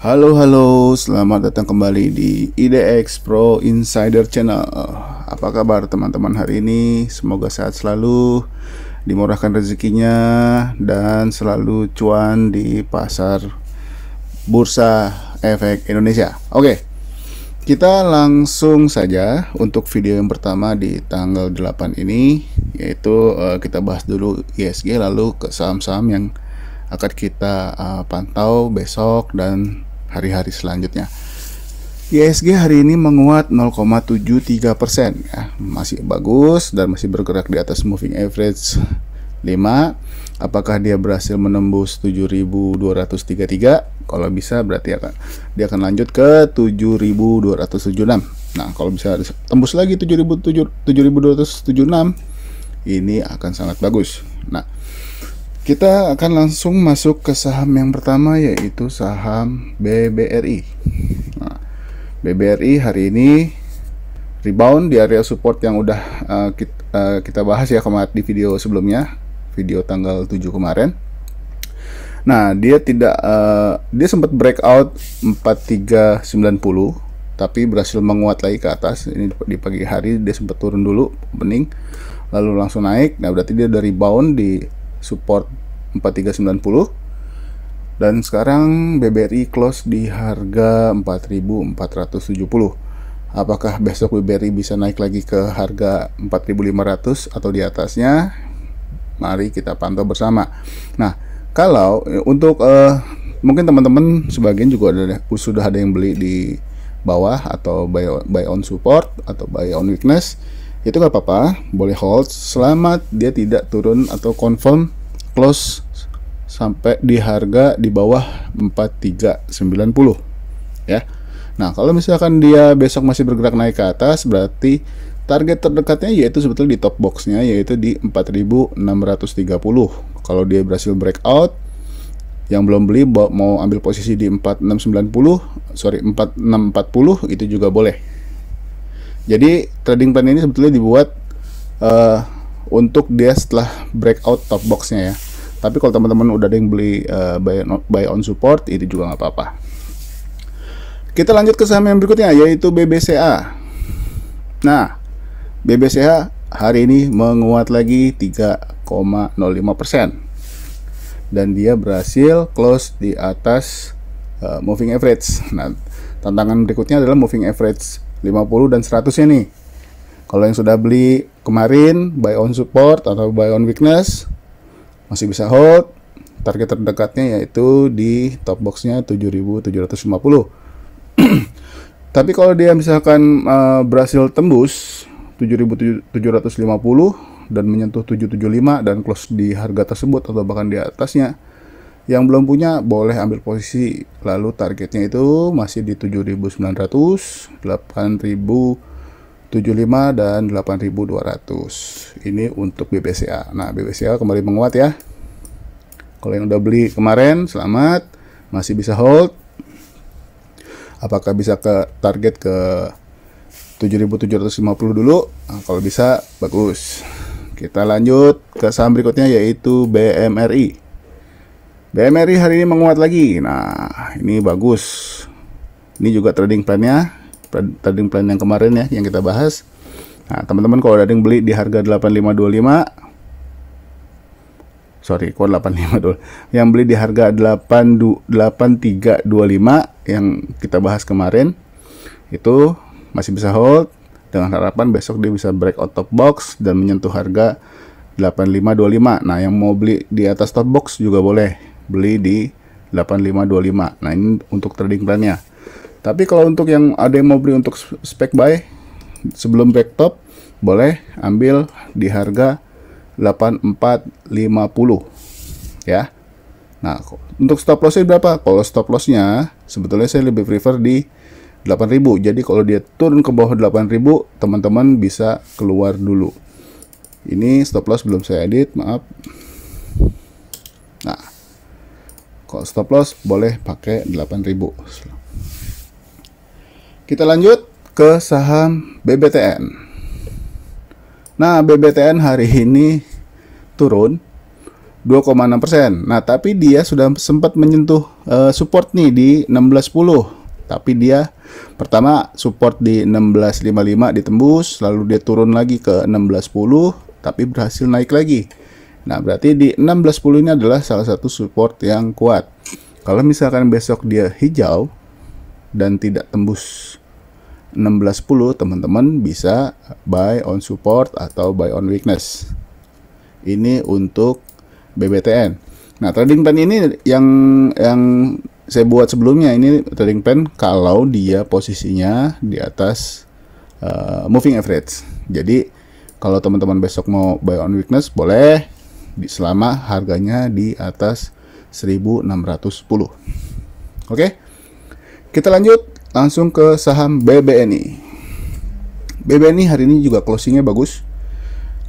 Halo, halo, selamat datang kembali di IDX Pro Insider Channel. Apa kabar teman-teman hari ini? Semoga sehat selalu, dimurahkan rezekinya, dan selalu cuan di pasar Bursa Efek Indonesia. Oke, kita langsung saja untuk video yang pertama di tanggal 8 ini, yaitu kita bahas dulu ISG, lalu ke saham-saham yang akan kita pantau besok dan hari-hari selanjutnya. ISG hari ini menguat 0,73% ya, masih bagus dan masih bergerak di atas moving average 5. Apakah dia berhasil menembus 7.233? Kalau bisa berarti dia akan lanjut ke 7.276. Nah, kalau bisa tembus lagi 7.276, ini akan sangat bagus. Nah, kita akan langsung masuk ke saham yang pertama, yaitu saham BBRI. Nah, BBRI hari ini rebound di area support yang udah kita bahas ya kemarin di video sebelumnya, video tanggal 7 kemarin. Nah, dia sempat breakout 4390, tapi berhasil menguat lagi ke atas. Ini di pagi hari dia sempat turun dulu, bening, lalu langsung naik. Nah, berarti dia dari rebound di support 4390, dan sekarang BBRI close di harga 4470. Apakah besok BBRI bisa naik lagi ke harga 4500 atau di atasnya? Mari kita pantau bersama. Nah, kalau untuk mungkin teman-teman sebagian juga sudah ada yang beli di bawah atau buy on support atau buy on weakness, itu nggak apa-apa, boleh hold selama dia tidak turun atau confirm close sampai di harga di bawah 4390 ya. Nah, kalau misalkan dia besok masih bergerak naik ke atas, berarti target terdekatnya yaitu sebetulnya di top boxnya, yaitu di 4630. Kalau dia berhasil breakout, yang belum beli mau ambil posisi di 4640, itu juga boleh. Jadi trading plan ini sebetulnya dibuat untuk dia setelah breakout top boxnya ya. Tapi kalau teman-teman udah ada yang beli buy on support, itu juga nggak apa-apa. Kita lanjut ke saham yang berikutnya, yaitu BBCA. Nah, BBCA hari ini menguat lagi 3,05%, dan dia berhasil close di atas moving average. Nah, tantangan berikutnya adalah moving average 50 dan 100-nya nih. Kalau yang sudah beli kemarin buy on support atau buy on weakness, masih bisa hold. Target terdekatnya yaitu di top boxnya 7.750. Tapi kalau dia misalkan berhasil tembus 7.750 dan menyentuh 775 dan close di harga tersebut atau bahkan di atasnya, yang belum punya boleh ambil posisi. Lalu targetnya itu masih di 7.900, 8.075 dan 8.200. Ini untuk BBCA. Nah, BBCA kembali menguat ya. Kalau yang udah beli kemarin, selamat, masih bisa hold. Apakah bisa ke target ke 7.750 dulu? Nah, kalau bisa, bagus. Kita lanjut ke saham berikutnya, yaitu BMRI. BMRI hari ini menguat lagi. Nah, ini bagus. Ini juga trading plan-nya, trading plan yang kemarin ya, yang kita bahas. Nah, teman-teman kalau ada yang beli di harga 8525, sorry, kok 8525, yang beli di harga 8325 yang kita bahas kemarin, itu masih bisa hold dengan harapan besok dia bisa breakout top box dan menyentuh harga 8525. Nah, yang mau beli di atas top box juga boleh beli di 8525. Nah, ini untuk trading plan-nya. Tapi kalau untuk yang ada yang mau beli untuk spek buy sebelum break top, boleh ambil di harga 8450 ya. Nah, untuk stop lossnya berapa? Kalau stop lossnya sebetulnya saya lebih prefer di 8.000. Jadi kalau dia turun ke bawah 8.000, teman-teman bisa keluar dulu. Ini stop loss belum saya edit, maaf. Nah, kalau stop loss boleh pakai 8.000. Kita lanjut ke saham BBTN. Nah, BBTN hari ini turun 2,6%. Nah, tapi dia sudah sempat menyentuh support nih di 16.10. Tapi dia pertama support di 16.55 ditembus, lalu dia turun lagi ke 16.10 tapi berhasil naik lagi. Nah, berarti di 16.10 ini adalah salah satu support yang kuat. Kalau misalkan besok dia hijau dan tidak tembus 16.10, teman-teman bisa buy on support atau buy on weakness. Ini untuk BBTN. Nah, trading plan ini yang saya buat sebelumnya, ini trading plan kalau dia posisinya di atas moving average. Jadi kalau teman-teman besok mau buy on weakness boleh, selama harganya di atas 1610. Oke, kita lanjut langsung ke saham BBNI. BBNI hari ini juga closingnya bagus,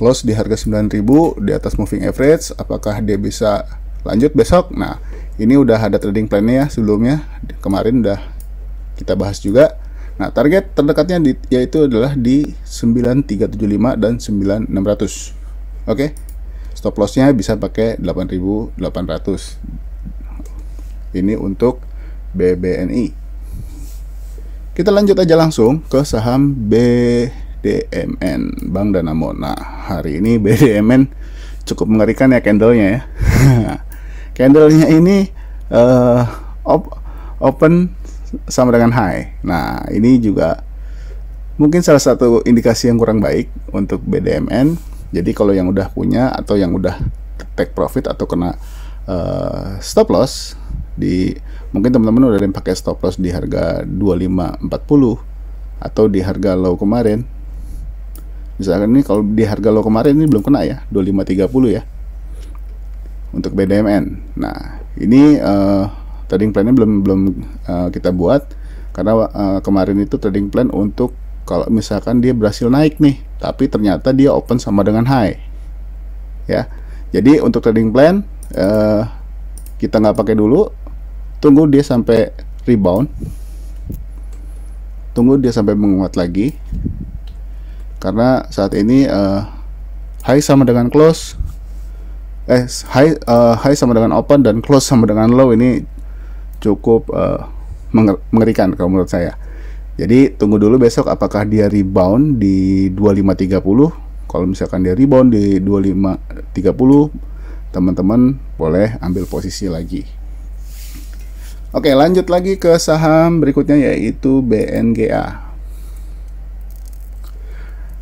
close di harga 9.000 di atas moving average. Apakah dia bisa lanjut besok? Nah, ini udah ada trading plan-nya ya sebelumnya, kemarin udah kita bahas juga. Nah, target terdekatnya yaitu adalah di 9375 dan 9600. Oke, stop loss-nya bisa pakai 8800. Ini untuk BBNI. Kita lanjut aja langsung ke saham BDMN, Bank Danamon. Nah, hari ini BDMN cukup mengerikan ya candlenya ya. Candlenya ini open sama dengan high. Nah, ini juga mungkin salah satu indikasi yang kurang baik untuk BDMN. Jadi kalau yang udah punya atau yang udah take profit atau kena stop loss mungkin teman-teman udah ada yang pakai stop loss di harga 2540 atau di harga low kemarin. Misalkan ini kalau di harga low kemarin ini belum kena ya, 2530 ya untuk BDMN. Nah, ini trading plan-nya belum kita buat karena kemarin itu trading plan untuk kalau misalkan dia berhasil naik nih, tapi ternyata dia open sama dengan high ya. Jadi untuk trading plan kita nggak pakai dulu, tunggu dia sampai rebound, tunggu dia sampai menguat lagi, karena saat ini high sama dengan close, high sama dengan open dan close sama dengan low ini cukup mengerikan kalau menurut saya. Jadi tunggu dulu besok apakah dia rebound di 2530. Kalau misalkan dia rebound di 2530, teman-teman boleh ambil posisi lagi. Oke, lanjut lagi ke saham berikutnya yaitu BNGA.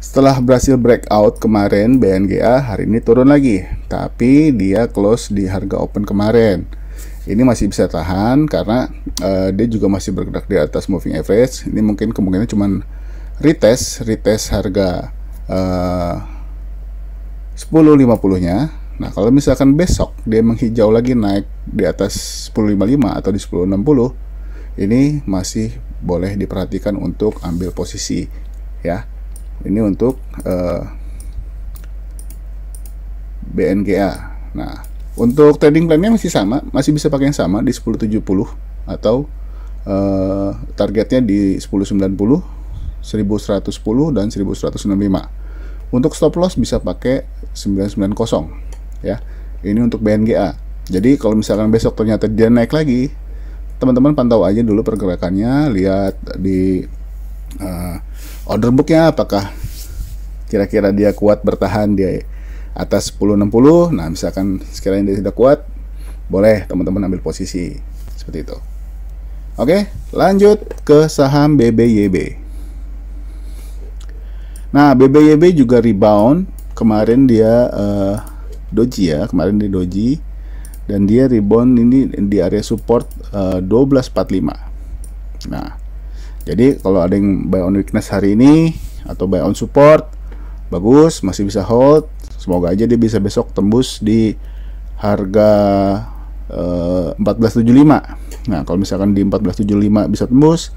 Setelah berhasil breakout kemarin, BNGA hari ini turun lagi, tapi dia close di harga open kemarin. Ini masih bisa tahan karena dia juga masih bergerak di atas moving average. Ini mungkin kemungkinan cuman retest harga 10.50-nya. Nah, kalau misalkan besok dia menghijau lagi naik di atas 10.55 atau di 10.60, ini masih boleh diperhatikan untuk ambil posisi ya. Ini untuk BNGA. Nah, untuk trading plan-nya masih sama, masih bisa pakai yang sama di 10.70 atau targetnya di 10.90, 1110 dan 1165. Untuk stop loss bisa pakai 990 ya. Ini untuk BNGA. Jadi kalau misalkan besok ternyata dia naik lagi, teman-teman pantau aja dulu pergerakannya, lihat di order booknya apakah kira-kira dia kuat bertahan di atas 10.60. Nah, misalkan sekiranya dia tidak kuat, boleh teman-teman ambil posisi seperti itu. Oke, lanjut ke saham BBYB. Nah, BBYB juga rebound. Kemarin dia doji ya, kemarin di doji dan dia rebound ini di area support 1245. Nah, jadi kalau ada yang buy on weakness hari ini atau buy on support, bagus, masih bisa hold. Semoga aja dia bisa besok tembus di harga 1475. Nah, kalau misalkan di 1475 bisa tembus,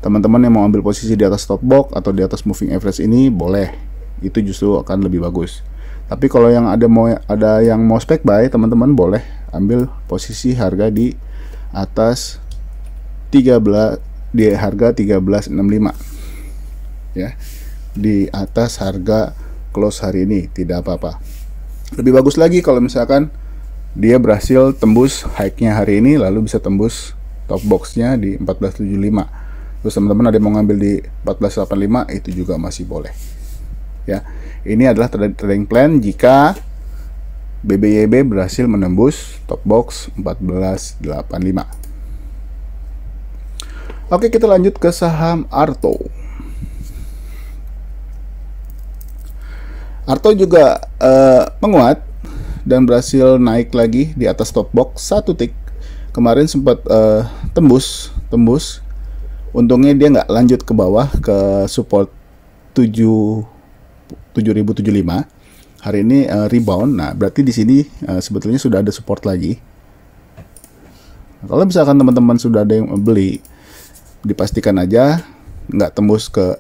teman-teman yang mau ambil posisi di atas stop box atau di atas moving average ini boleh, itu justru akan lebih bagus. Tapi kalau yang ada yang mau spec buy, teman-teman boleh ambil posisi harga di atas 13, di harga 1365 ya, di atas harga close hari ini, tidak apa-apa. Lebih bagus lagi kalau misalkan dia berhasil tembus high-nya hari ini, lalu bisa tembus top box-nya di 1475. Terus teman-teman ada yang mau ngambil di 1485, itu juga masih boleh. Ya, ini adalah trading plan jika BBYB berhasil menembus top box 1485. Oke, kita lanjut ke saham Arto. Arto juga menguat dan berhasil naik lagi di atas top box 1 tick. Kemarin sempat tembus. Untungnya dia nggak lanjut ke bawah ke support 7075. Hari ini rebound. Nah, berarti di sini sebetulnya sudah ada support lagi. Kalau misalkan teman-teman sudah ada yang beli, dipastikan aja nggak tembus ke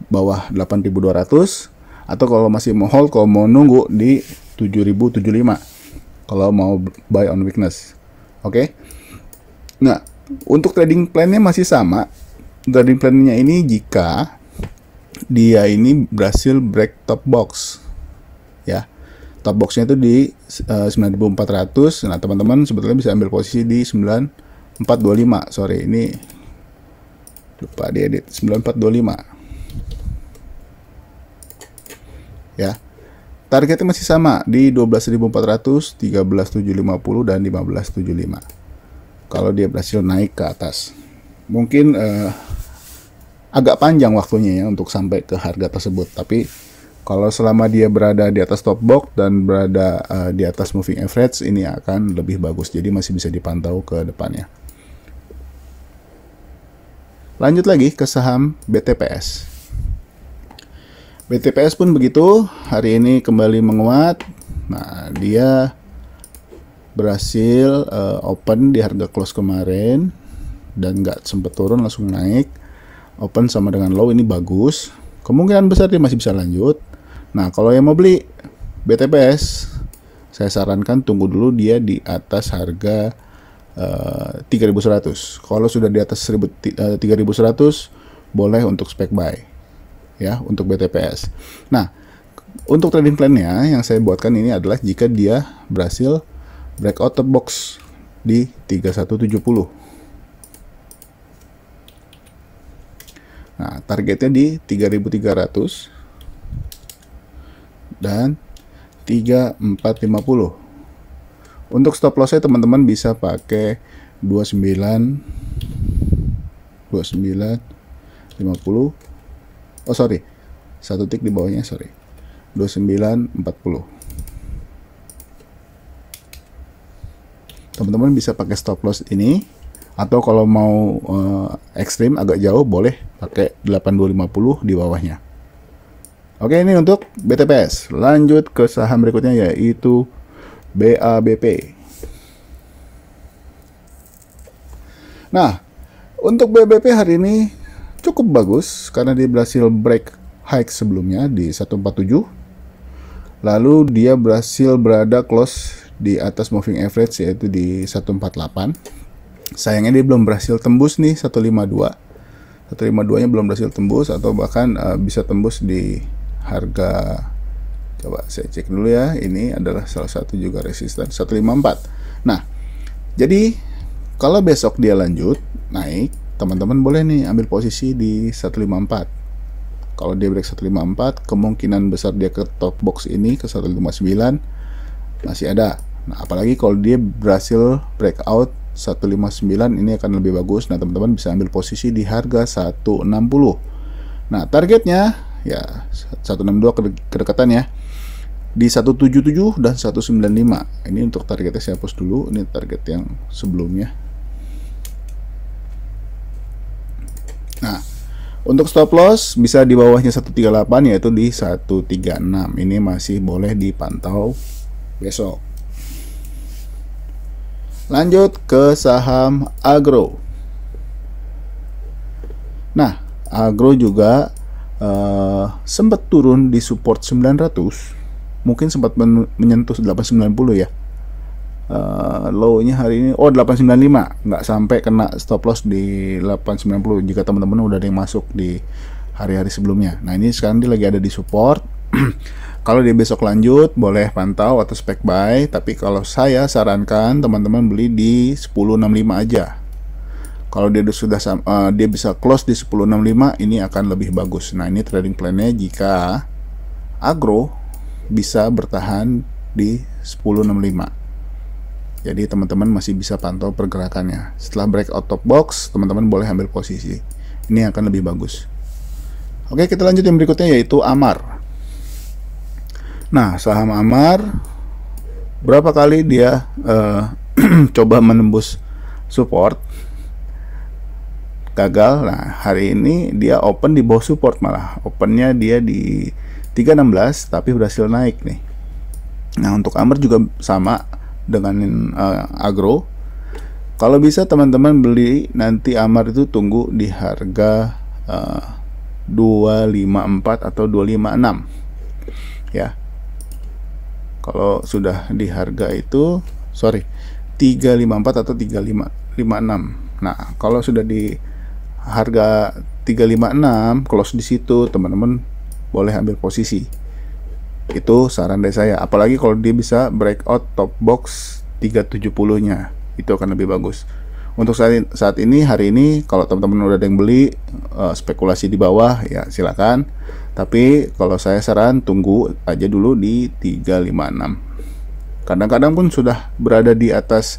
bawah 8.200, atau kalau masih mau hold, kalau mau nunggu di 7.075 kalau mau buy on weakness. Oke. Nah, untuk trading plan-nya masih sama. Trading plan-nya ini jika dia ini berhasil break top box. Ya. Top box-nya itu di 9.400. Nah, teman-teman sebetulnya bisa ambil posisi di 9.425. Sorry, ini lupa diedit. 9.425. Ya. Targetnya masih sama di 12.400, 13.750 dan 15.75. Kalau dia berhasil naik ke atas. Mungkin agak panjang waktunya ya untuk sampai ke harga tersebut, tapi kalau selama dia berada di atas top box dan berada di atas moving average, ini akan lebih bagus. Jadi masih bisa dipantau ke depannya. Lanjut lagi ke saham BTPS. BTPS pun begitu, hari ini kembali menguat. Nah, dia berhasil open di harga close kemarin dan nggak sempat turun, langsung naik. Open sama dengan low, ini bagus. Kemungkinan besar dia masih bisa lanjut. Nah, kalau yang mau beli BTPS, saya sarankan tunggu dulu dia di atas harga 3.100. Kalau sudah di atas 3.100, boleh untuk spek buy ya untuk BTPS. Nah, untuk trading plan-nya yang saya buatkan ini adalah jika dia berhasil breakout top box di 3170. Nah, targetnya di 3.300 dan 3.450. Untuk stop loss-nya teman-teman bisa pakai 29 50. Oh sorry, 1 tick di bawahnya, sorry, 29.40. Teman-teman bisa pakai stop loss ini, atau kalau mau ekstrim agak jauh boleh pakai 8250 di bawahnya. Oke, ini untuk BTPS. Lanjut ke saham berikutnya yaitu BABP. Nah, untuk BABP hari ini cukup bagus karena dia berhasil break high sebelumnya di 147. Lalu dia berhasil berada close di atas moving average yaitu di 148. Sayangnya dia belum berhasil tembus nih 152. 152-nya belum berhasil tembus, atau bahkan bisa tembus di harga, coba saya cek dulu ya, ini adalah salah satu juga resisten 154. Nah, jadi kalau besok dia lanjut naik, teman-teman boleh nih ambil posisi di 154. Kalau dia break 154, kemungkinan besar dia ke top box ini ke 159 masih ada. Nah, apalagi kalau dia berhasil breakout 159, ini akan lebih bagus. Nah, teman-teman bisa ambil posisi di harga 160. Nah, targetnya ya 162 kedekatan ya, di 177 dan 195. Ini untuk targetnya saya hapus dulu, ini target yang sebelumnya. Nah, untuk stop loss bisa di bawahnya 138 yaitu di 136. Ini masih boleh dipantau besok. Lanjut ke saham Agro. Nah, Agro juga sempat turun di support 900, mungkin sempat menyentuh 890 ya. Low-nya hari ini 895, nggak sampai kena stop loss di 890 jika teman-teman udah ada yang masuk di hari-hari sebelumnya. Nah, ini sekarang dia lagi ada di support. Kalau dia besok lanjut, boleh pantau atau spek buy. Tapi kalau saya sarankan teman-teman beli di 10.65 aja. Kalau dia sudah dia bisa close di 10.65, ini akan lebih bagus. Nah, ini trading plan-nya jika agro bisa bertahan di 10.65. Jadi teman-teman masih bisa pantau pergerakannya. Setelah breakout top box, teman-teman boleh ambil posisi. Ini akan lebih bagus. Oke, kita lanjut yang berikutnya yaitu Amar. Nah, saham Amar berapa kali dia coba menembus support, gagal. Nah, hari ini dia open di bawah support, malah opennya dia di 316 tapi berhasil naik nih. Nah, untuk Amar juga sama dengan agro. Kalau bisa teman-teman beli nanti Amar itu tunggu di harga 254 atau 256 ya. Kalau sudah di harga itu 354 atau 356. Nah, kalau sudah di harga 356 close di situ, teman-teman boleh ambil posisi. Itu saran dari saya. Apalagi kalau dia bisa breakout top box 370-nya, itu akan lebih bagus. Untuk saat ini, hari ini, kalau teman-teman udah ada yang beli spekulasi di bawah, ya silakan. Tapi kalau saya saran tunggu aja dulu di 356. Kadang-kadang pun sudah berada di atas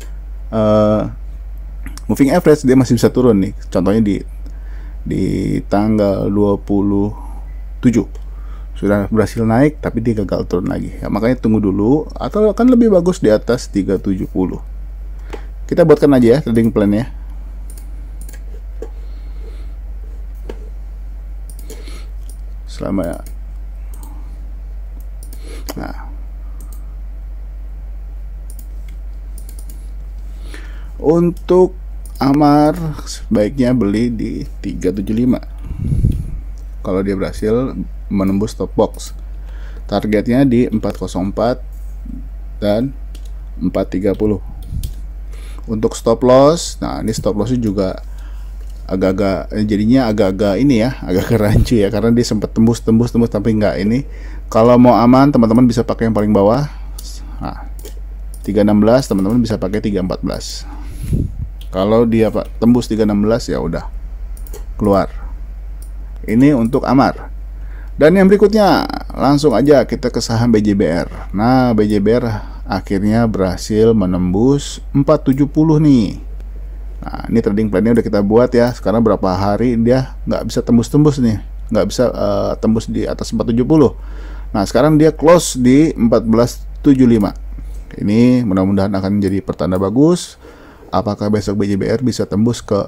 moving average, dia masih bisa turun nih. Contohnya di tanggal 27 sudah berhasil naik tapi dia gagal turun lagi. Ya, makanya tunggu dulu, atau akan lebih bagus di atas 370. Kita buatkan aja ya trading plan-nya. Selama untuk Amar sebaiknya beli di 375. Kalau dia berhasil menembus top box, targetnya di 404 dan 430. Untuk stop loss, nah ini stop lossnya juga jadinya agak-agak ini ya, agak rancu ya, karena dia sempat tembus tapi enggak ini. Kalau mau aman, teman-teman bisa pakai yang paling bawah. Nah, 316, teman-teman bisa pakai 314. Kalau dia tembus 316 ya udah keluar. Ini untuk Amar. Dan yang berikutnya langsung aja kita ke saham BJBR. Nah, BJBR akhirnya berhasil menembus 470 nih. Nah, ini trading plan-nya udah kita buat ya. Sekarang berapa hari dia nggak bisa tembus-tembus nih, nggak bisa tembus di atas 470. Nah, sekarang dia close di 1475. Ini mudah-mudahan akan menjadi pertanda bagus. Apakah besok BJBR bisa tembus ke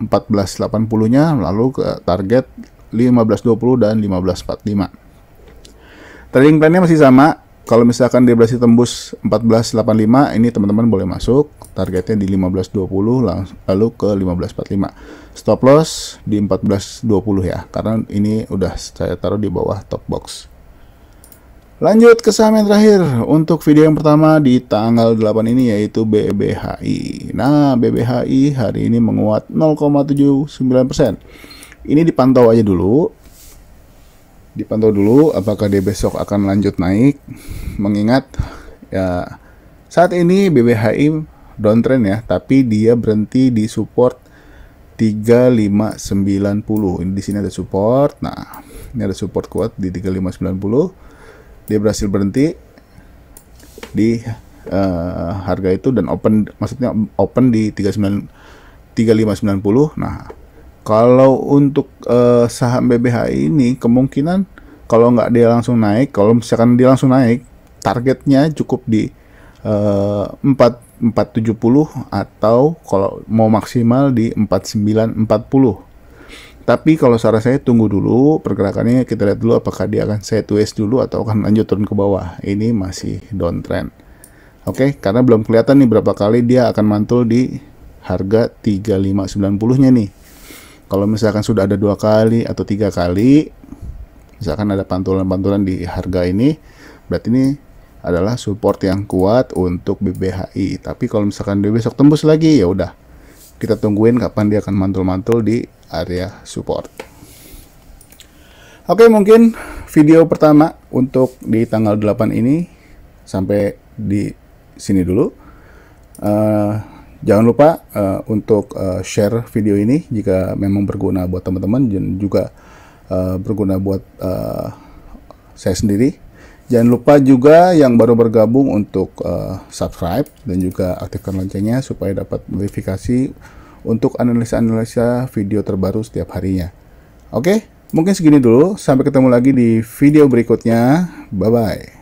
1480-nya, lalu ke target 1520 dan 1545. Trading plan-nya masih sama. Kalau misalkan dia berhasil tembus 1485, ini teman-teman boleh masuk. Targetnya di 1520 lalu ke 1545. Stop loss di 1420 ya, karena ini udah saya taruh di bawah top box. Lanjut ke saham yang terakhir untuk video yang pertama di tanggal 8 ini, yaitu BBHI. Nah, BBHI hari ini menguat 0,79%. Ini dipantau aja dulu. Dipantau dulu apakah dia besok akan lanjut naik, mengingat ya saat ini BBHI downtrend ya, tapi dia berhenti di support 3590. Ini di sini ada support. Nah, ini ada support kuat di 3590. Dia berhasil berhenti di harga itu dan maksudnya open di 3590. Nah, kalau untuk saham BBHI ini kemungkinan kalau nggak dia langsung naik, kalau misalkan dia langsung naik, targetnya cukup di 470 atau kalau mau maksimal di 4940. Tapi kalau saran saya tunggu dulu pergerakannya, kita lihat dulu apakah dia akan sideways dulu atau akan lanjut turun ke bawah. Ini masih downtrend. Oke, karena belum kelihatan nih berapa kali dia akan mantul di harga 3590-nya nih. Kalau misalkan sudah ada 2 kali atau 3 kali, misalkan ada pantulan-pantulan di harga ini, berarti ini adalah support yang kuat untuk BBHI. Tapi kalau misalkan dia besok tembus lagi, ya udah kita tungguin kapan dia akan mantul-mantul di area support. Oke, mungkin video pertama untuk di tanggal 8 ini sampai di sini dulu. Jangan lupa untuk share video ini jika memang berguna buat teman-teman dan juga berguna buat saya sendiri. Jangan lupa juga yang baru bergabung untuk subscribe dan juga aktifkan loncengnya supaya dapat notifikasi untuk analisa-analisa video terbaru setiap harinya. Oke, mungkin segini dulu. Sampai ketemu lagi di video berikutnya. Bye-bye.